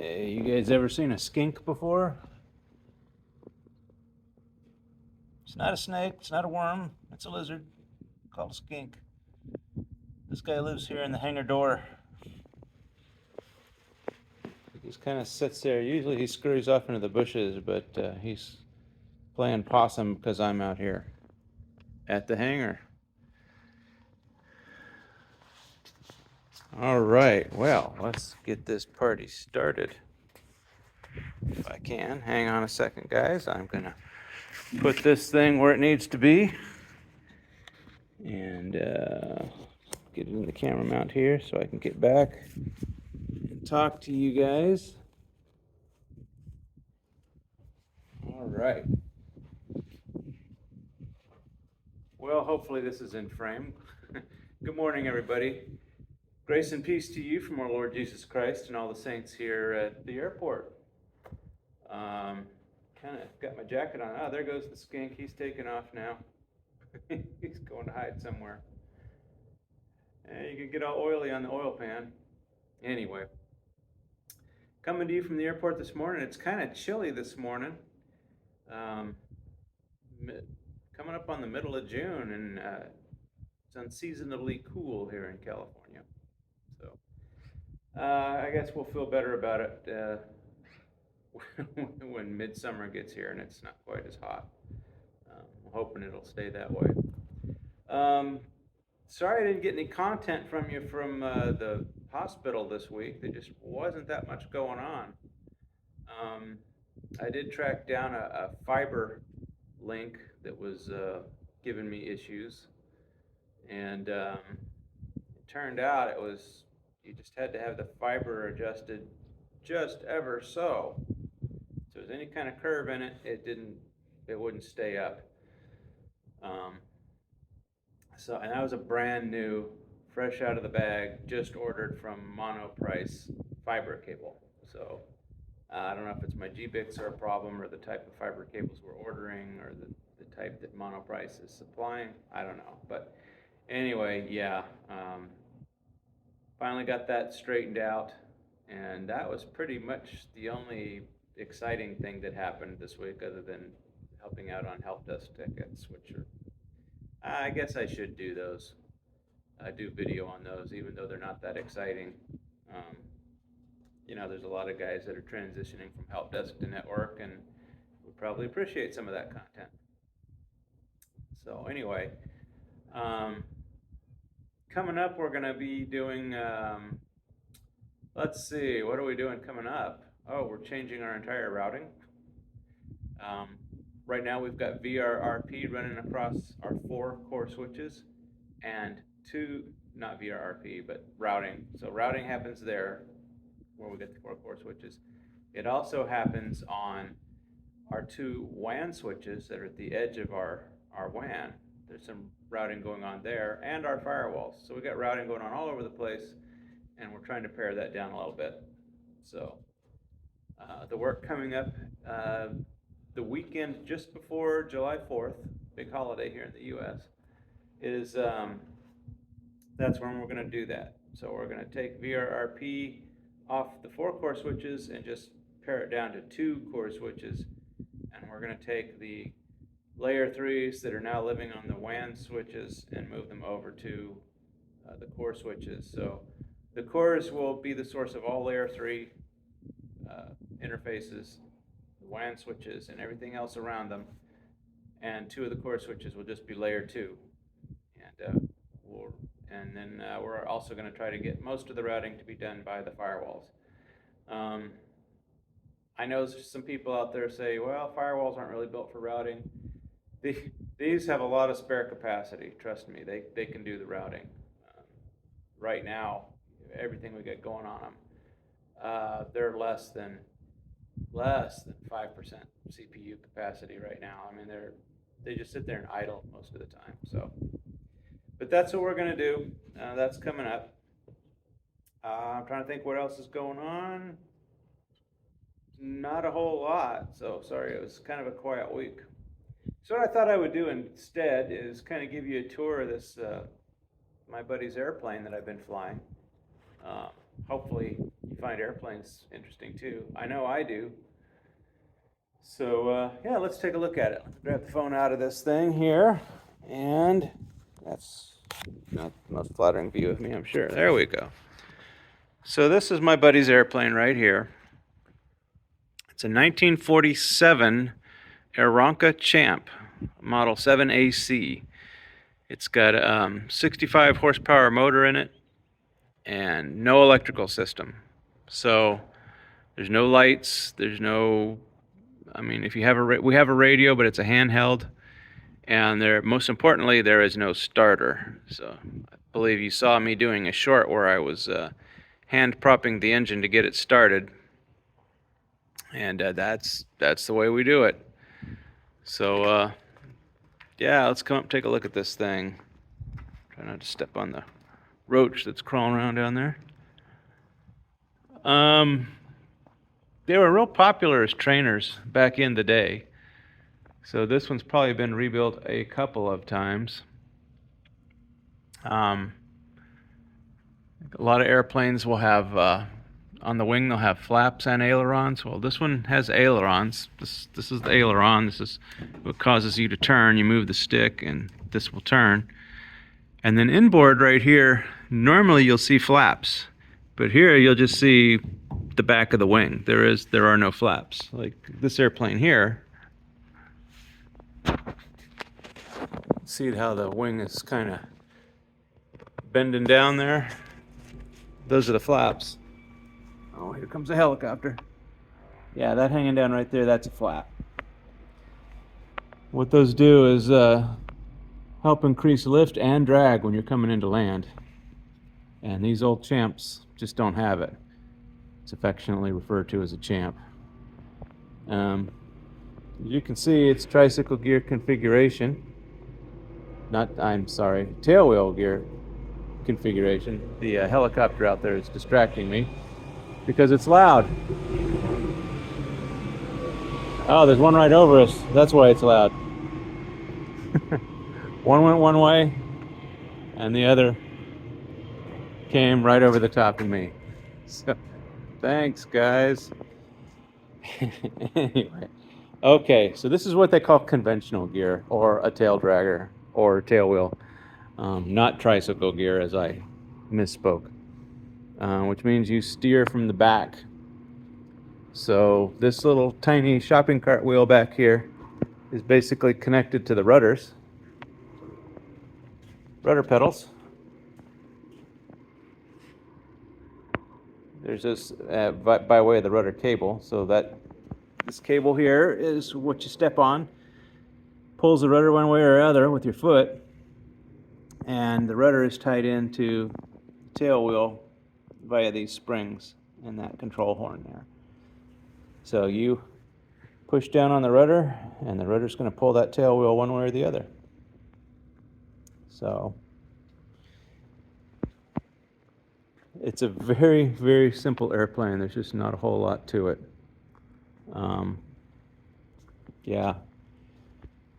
Hey, you guys ever seen a skink before? It's not a snake, it's not a worm, it's a lizard called a skink. This guy lives here in the hangar door. He just kind of sits there. Usually he scurries off into the bushes, but he's playing possum because I'm out here at the hangar. All right, well, let's get this party started. If I can, hang on a second, guys. I'm gonna put this thing where it needs to be and get it in the camera mount here so I can get back and talk to you guys. All right. Well, hopefully this is in frame. Good morning, everybody. Grace and peace to you from our Lord Jesus Christ and all the saints here at the airport. Kind of got my jacket on. Oh, there goes the skink. He's taking off now. He's going to hide somewhere. And you can get all oily on the oil pan. Anyway, coming to you from the airport this morning. It's kind of chilly this morning. Coming up on the middle of June, and it's unseasonably cool here in California. So I guess we'll feel better about it when midsummer gets here and it's not quite as hot. I'm hoping it'll stay that way. Sorry I didn't get any content from you from the hospital this week. There just wasn't that much going on. I did track down a fiber link that was giving me issues, and it turned out it was you just had to have the fiber adjusted just ever so. So if there's any kind of curve in it, it wouldn't stay up. And that was a brand new, fresh out of the bag, just ordered from Monoprice fiber cable. So I don't know if it's my GBICs are a problem, or the type of fiber cables we're ordering, or the type that Monoprice is supplying. I don't know. But anyway, yeah. Finally got that straightened out, and that was pretty much the only exciting thing that happened this week, other than helping out on help desk tickets, which are, I guess I should do those. I do video on those, even though they're not that exciting. There's a lot of guys that are transitioning from help desk to network, and would probably appreciate some of that content. So anyway, coming up, we're going to be doing, let's see, what are we doing coming up? Oh, we're changing our entire routing. Right now we've got VRRP running across our 4 core switches, and 2, not VRRP, but routing. So routing happens there where we get the 4 core switches. It also happens on our 2 WAN switches that are at the edge of our WAN. There's some routing going on there, and our firewalls. So we got routing going on all over the place, and we're trying to pare that down a little bit. So the work coming up the weekend just before July 4th, big holiday here in the US, is that's when we're going to do that. So we're going to take VRRP off the 4 core switches and just pare it down to 2 core switches, and we're going to take the layer 3s that are now living on the WAN switches and move them over to the core switches. So the cores will be the source of all layer 3 interfaces, the WAN switches, and everything else around them. And 2 of the core switches will just be layer 2. And then we're also going to try to get most of the routing to be done by the firewalls. I know some people out there say, well, firewalls aren't really built for routing. These have a lot of spare capacity. Trust me, they can do the routing. Right now, everything we got going on them, they're less than 5% CPU capacity right now. I mean, they just sit there and idle most of the time. So, but that's what we're going to do. That's coming up. I'm trying to think what else is going on. Not a whole lot. So sorry, it was kind of a quiet week. So what I thought I would do instead is kind of give you a tour of this, my buddy's airplane that I've been flying. Hopefully you find airplanes interesting too. I know I do. So yeah, let's take a look at it. Let's grab the phone out of this thing here, and that's not the most flattering view of me, I'm sure. There we go. So this is my buddy's airplane right here. It's a 1947 Aeronca Champ, model 7AC. It's got a 65 horsepower motor in it and no electrical system. So there's no lights, there's no, I mean, if you have we have a radio, but it's a handheld, and most importantly, there is no starter. So I believe you saw me doing a short where I was hand propping the engine to get it started, and that's the way we do it. So yeah, let's come up and take a look at this thing. Try not to step on the roach that's crawling around down there. They were real popular as trainers back in the day. So this one's probably been rebuilt a couple of times. A lot of airplanes will have, on the wing they'll have flaps and ailerons. Well, this one has ailerons. This is the aileron. This is what causes you to turn. You move the stick and this will turn. And then inboard right here, normally you'll see flaps. But here you'll just see the back of the wing. There are no flaps. Like this airplane here. See how the wing is kind of bending down there? Those are the flaps. Oh, here comes a helicopter. Yeah, that hanging down right there, that's a flap. What those do is help increase lift and drag when you're coming into land. And these old Champs just don't have it. It's affectionately referred to as a Champ. As you can see, it's tricycle gear configuration. Tailwheel gear configuration. The helicopter out there is distracting me because it's loud. Oh, there's one right over us. That's why it's loud. One went one way, and the other came right over the top of me. So, thanks, guys. Anyway, okay, so this is what they call conventional gear, or a tail dragger, or tail wheel. Not tricycle gear, as I misspoke, which means you steer from the back. So this little tiny shopping cart wheel back here is basically connected to the rudder pedals. There's this by way of the rudder cable, so that this cable here is what you step on, pulls the rudder one way or other with your foot, and the rudder is tied into the tail wheel via these springs and that control horn there. So you push down on the rudder, and the rudder's going to pull that tail wheel one way or the other. So it's a very, very simple airplane. There's just not a whole lot to it. Yeah.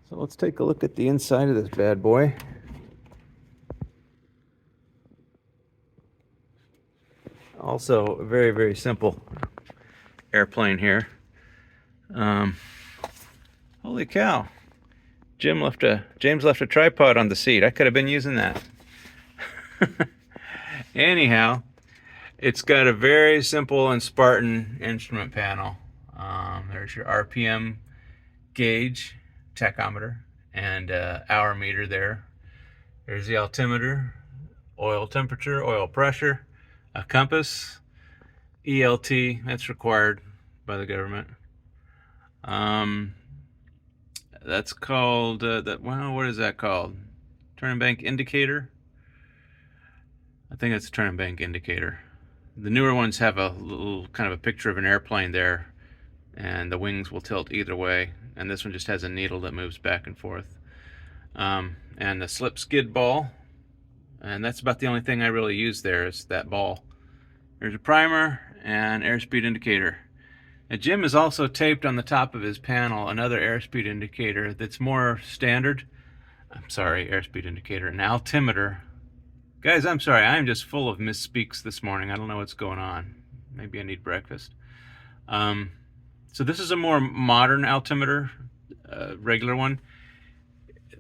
So let's take a look at the inside of this bad boy. Also, a very, very simple airplane here. Holy cow. James left a tripod on the seat. I could have been using that. Anyhow, it's got a very simple and Spartan instrument panel. There's your RPM gauge, tachometer, and hour meter there. There's the altimeter, oil temperature, oil pressure, a compass, ELT, that's required by the government. That's called, what is that called? Turn bank indicator? I think it's a turn bank indicator. The newer ones have a little kind of a picture of an airplane there, and the wings will tilt either way, and this one just has a needle that moves back and forth. And the slip skid ball, and that's about the only thing I really use there is that ball. There's a primer and airspeed indicator. Now, Jim has also taped on the top of his panel another airspeed indicator that's more standard. Airspeed indicator, an altimeter. Guys, I'm sorry, I'm just full of misspeaks this morning. I don't know what's going on. Maybe I need breakfast. So this is a more modern altimeter, regular one.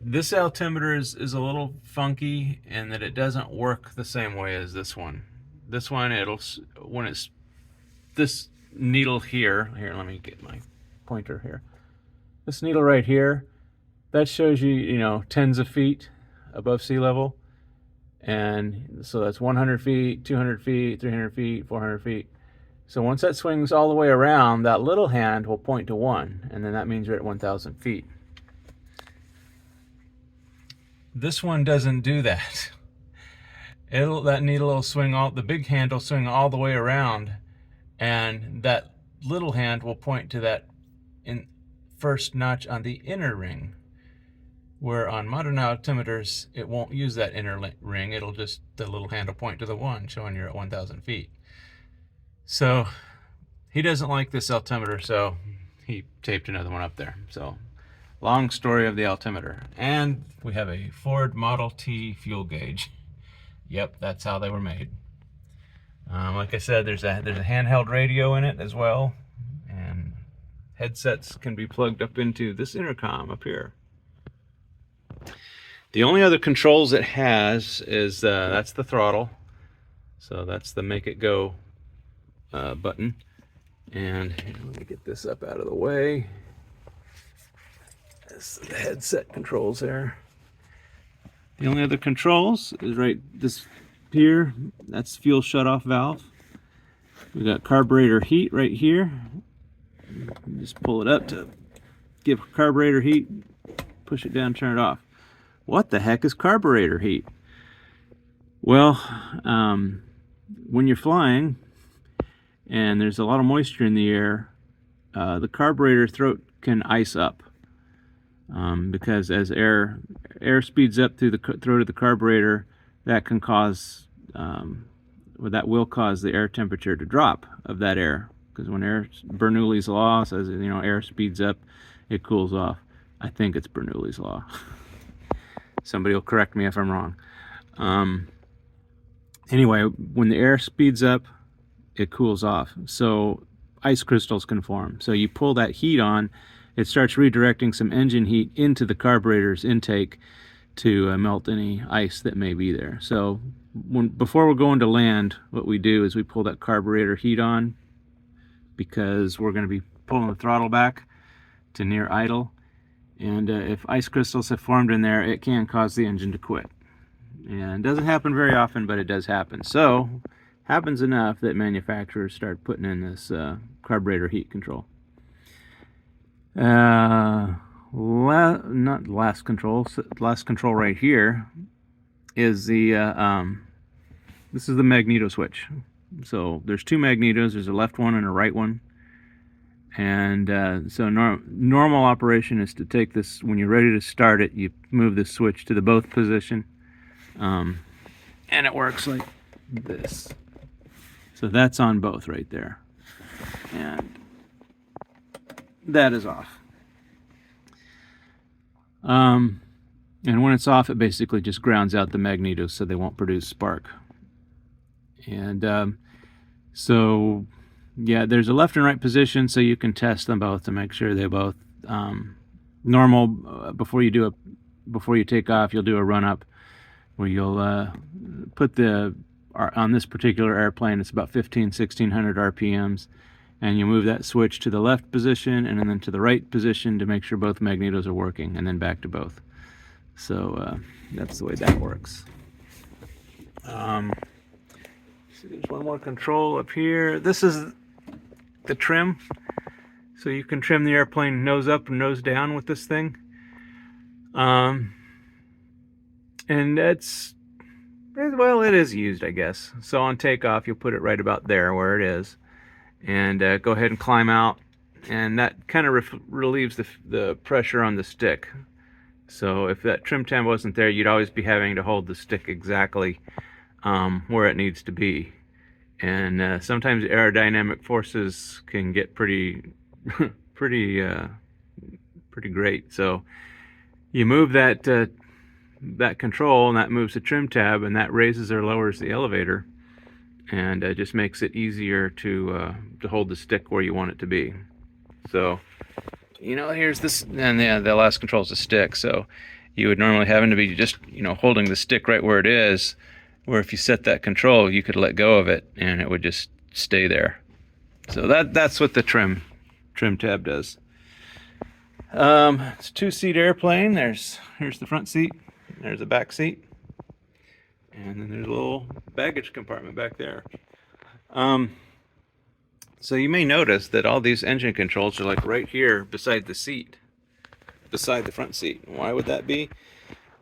This altimeter is a little funky in that it doesn't work the same way as this one. This one, when it's this needle here, let me get my pointer here. This needle right here, that shows you, tens of feet above sea level. And so that's 100 feet, 200 feet, 300 feet, 400 feet. So once that swings all the way around, that little hand will point to 1, and then that means you're at 1,000 feet. This one doesn't do that. That needle will swing the big hand will swing all the way around, and that little hand will point to that first notch on the inner ring. Where on modern altimeters, it won't use that inner ring. It'll just, the little hand will point to the 1, showing you're at 1,000 feet. So he doesn't like this altimeter, so he taped another one up there. So long story of the altimeter. And we have a Ford Model T fuel gauge. Yep, that's how they were made. Like I said, there's a handheld radio in it as well, and headsets can be plugged up into this intercom up here. The only other controls it has is that's the throttle, so that's the make it go button. And let me get this up out of the way. That's the headset controls there. The only other controls is right this here. That's fuel shutoff valve. We got carburetor heat right here. Just pull it up to give carburetor heat. Push it down, turn it off. What the heck is carburetor heat? Well, when you're flying and there's a lot of moisture in the air, the carburetor throat can ice up, because as air speeds up through the throat of the carburetor, that can cause, that will cause the air temperature to drop of that air. Because when Bernoulli's law says, air speeds up, it cools off. I think it's Bernoulli's law. Somebody will correct me if I'm wrong. Anyway, when the air speeds up, it cools off. So ice crystals can form. So you pull that heat on, it starts redirecting some engine heat into the carburetor's intake to melt any ice that may be there. So before we're going to land, what we do is we pull that carburetor heat on, because we're going to be pulling the throttle back to near idle. And if ice crystals have formed in there, it can cause the engine to quit. And it doesn't happen very often, but it does happen. So, happens enough that manufacturers start putting in this carburetor heat control. Last control right here is this is the magneto switch. So there's 2 magnetos. There's a left one and a right one. And so normal operation is to take this, when you're ready to start it, you move the switch to the both position, and it works like this. So that's on both right there, and that is off. And when it's off, it basically just grounds out the magnetos so they won't produce spark. And so yeah, there's a left and right position, so you can test them both to make sure they both normal. Before you take off, you'll do a run up where you'll put on this particular airplane, it's about 1600 RPMs, and you move that switch to the left position and then to the right position to make sure both magnetos are working, and then back to both. So that's the way that works. So there's one more control up here. This is the trim. So you can trim the airplane nose up and nose down with this thing. And it is used, I guess. So on takeoff, you'll put it right about there where it is, and go ahead and climb out, and that kind of relieves the pressure on the stick. So if that trim tab wasn't there, you'd always be having to hold the stick exactly where it needs to be. And sometimes aerodynamic forces can get pretty great. So you move that control, and that moves the trim tab, and that raises or lowers the elevator. and it just makes it easier to hold the stick where you want it to be. So, here's this, and the last control is the stick. So you would normally have to be just, holding the stick right where it is, where if you set that control, you could let go of it and it would just stay there. So that's what the trim tab does. It's a 2-seat airplane. Here's the front seat, there's the back seat, and then there's a little baggage compartment back there. So you may notice that all these engine controls are like right here beside the seat, beside the front seat. Why would that be?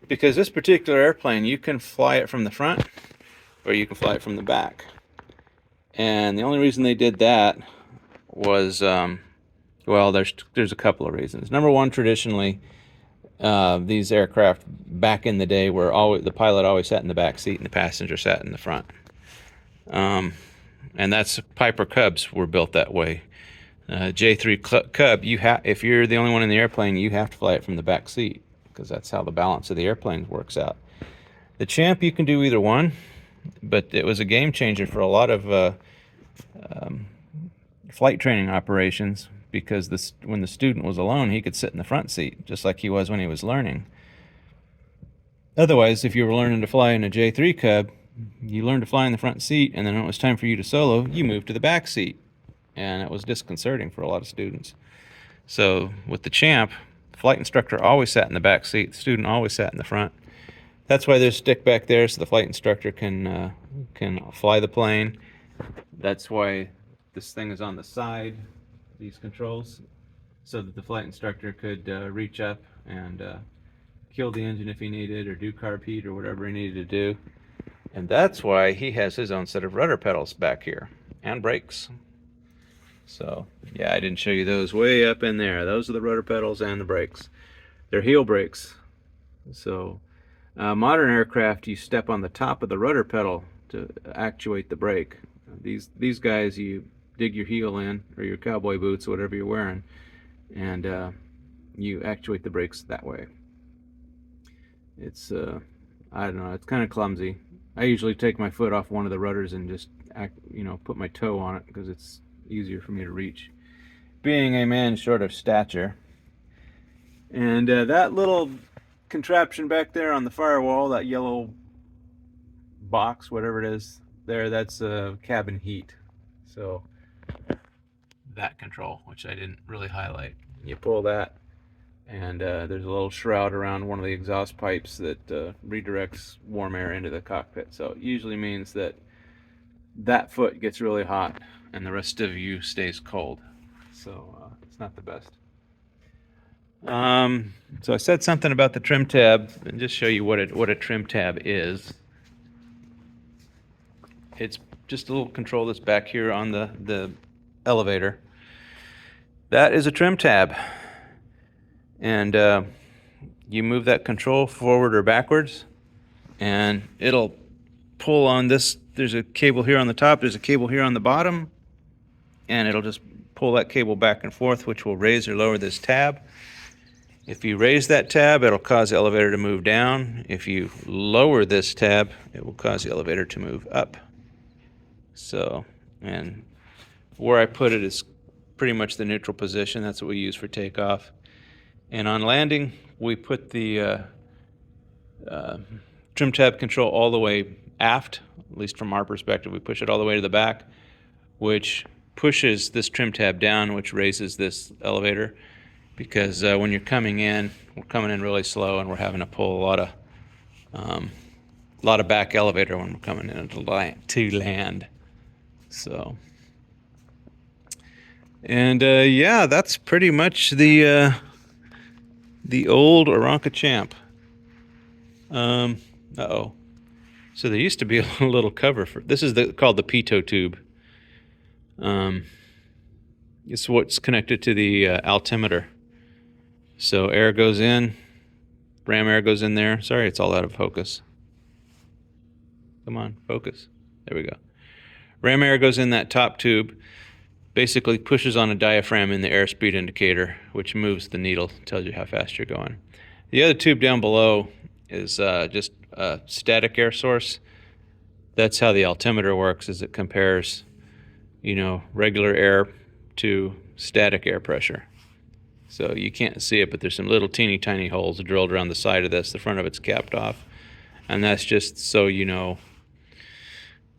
Because this particular airplane, you can fly it from the front or you can fly it from the back. And the only reason they did that was, well, there's a couple of reasons. Number one, traditionally, these aircraft back in the day were the pilot always sat in the back seat and the passenger sat in the front. And that's Piper Cubs were built that way. J3 Cub, if you're the only one in the airplane, you have to fly it from the back seat because that's how the balance of the airplane works out. The Champ, you can do either one, but it was a game changer for a lot of flight training operations because when the student was alone, he could sit in the front seat just like he was when he was learning. Otherwise, if you were learning to fly in a J3 Cub, you learned to fly in the front seat, and then when it was time for you to solo, you moved to the back seat. And it was disconcerting for a lot of students. So with the Champ, the flight instructor always sat in the back seat, the student always sat in the front. That's why there's a stick back there so the flight instructor can fly the plane. That's why this thing is on the side, these controls, so that the flight instructor could reach up and kill the engine if he needed, or do carb heat or whatever he needed to do. And that's why he has his own set of rudder pedals back here and brakes. So yeah, I didn't show you those way up in there. Those are the rudder pedals and the brakes. They're heel brakes. So modern aircraft, you step on the top of the rudder pedal to actuate the brake. These guys, you dig your heel in, or your cowboy boots, whatever you're wearing, and you actuate the brakes that way. It's I don't know, it's kind of clumsy. I usually take my foot off one of the rudders and just put my toe on it because it's easier for me to reach, being a man short of stature. And that little contraption back there on the firewall, that yellow box, whatever it is there, that's cabin heat. So that control, which I didn't really highlight, you pull that, and there's a little shroud around one of the exhaust pipes that redirects warm air into the cockpit. So it usually means that foot gets really hot and the rest of you stays cold. So it's not the best. So I said something about the trim tab, and just show you what a trim tab is. It's just a little control that's back here on the elevator. That is a trim tab. And you move that control forward or backwards, and it'll pull on this. There's a cable here on the top, there's a cable here on the bottom, and it'll just pull that cable back and forth, which will raise or lower this tab. If you raise that tab, it'll cause the elevator to move down. If you lower this tab, it will cause the elevator to move up. So, and where I put it is pretty much the neutral position. That's what we use for takeoff. And on landing, we put the trim tab control all the way aft, at least from our perspective. We push it all the way to the back, which pushes this trim tab down, which raises this elevator. Because when you're coming in, we're coming in really slow, and we're having to pull a lot of back elevator when we're coming in to land. So, and yeah, that's pretty much the old Aranca Champ. Uh-oh. So there used to be a little cover for this. Is called the pitot tube. It's what's connected to the altimeter. So air goes in, ram air goes in there. Sorry, it's all out of focus. Come on, focus. There we go. Ram air goes in that top tube, basically pushes on a diaphragm in the airspeed indicator, which moves the needle, tells you how fast you're going. The other tube down below is just a static air source. That's how the altimeter works, is it compares, you know, regular air to static air pressure. So you can't see it, but there's some little teeny tiny holes drilled around the side of this. The front of it's capped off. And that's just so you know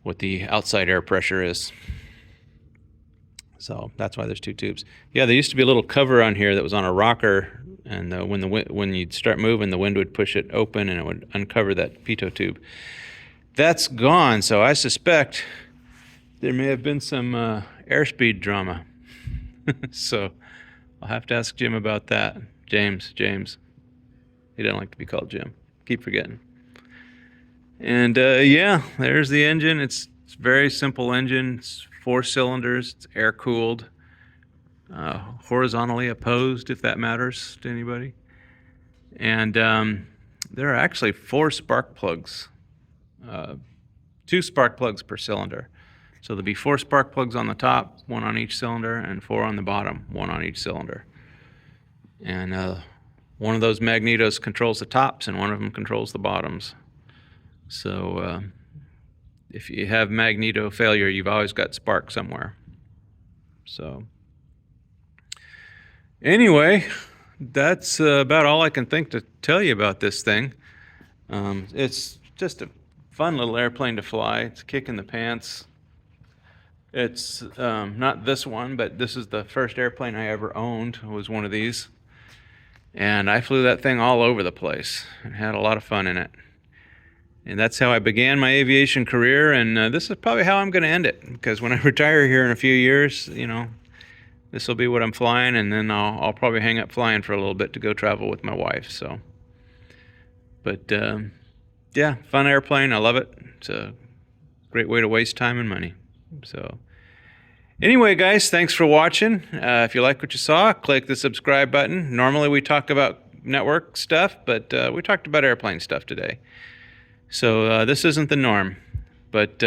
what the outside air pressure is. So that's why there's two tubes. Yeah, there used to be a little cover on here that was on a rocker, and when you'd start moving, the wind would push it open and it would uncover that pitot tube. That's gone, so I suspect there may have been some airspeed drama. So I'll have to ask Jim about that. James. He doesn't like to be called Jim. Keep forgetting. And yeah, there's the engine. It's a very simple engine. It's 4 cylinders. It's air cooled, horizontally opposed, if that matters to anybody. And there are actually 4 spark plugs, 2 spark plugs per cylinder. So there'll be 4 spark plugs on the top, 1 on each cylinder, and 4 on the bottom, 1 on each cylinder. And one of those magnetos controls the tops, and one of them controls the bottoms. So if you have magneto failure, you've always got spark somewhere. So anyway, that's about all I can think to tell you about this thing. It's just a fun little airplane to fly. It's a kick in the pants. It's not this one, but this is the first airplane I ever owned, was one of these. And I flew that thing all over the place and had a lot of fun in it. And that's how I began my aviation career, and this is probably how I'm going to end it, because when I retire here in a few years, you know, this will be what I'm flying, and then I'll probably hang up flying for a little bit to go travel with my wife. So, but yeah, fun airplane. I love it. It's a great way to waste time and money. So anyway, guys, thanks for watching. If you like what you saw, click the subscribe button. Normally we talk about network stuff, but we talked about airplane stuff today. So this isn't the norm, but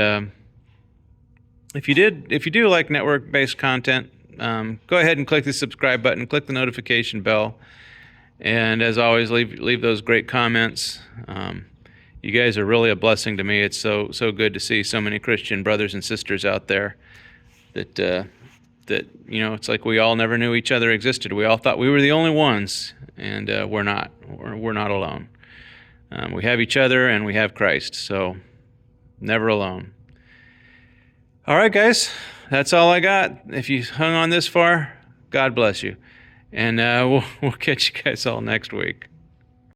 if you do like network-based content, go ahead and click the subscribe button, click the notification bell, and as always, leave those great comments. You guys are really a blessing to me. It's so good to see so many Christian brothers and sisters out there that you know, it's like we all never knew each other existed. We all thought we were the only ones, and we're not. We're not alone. We have each other, and we have Christ, so never alone. All right, guys, that's all I got. If you hung on this far, God bless you. And we'll catch you guys all next week.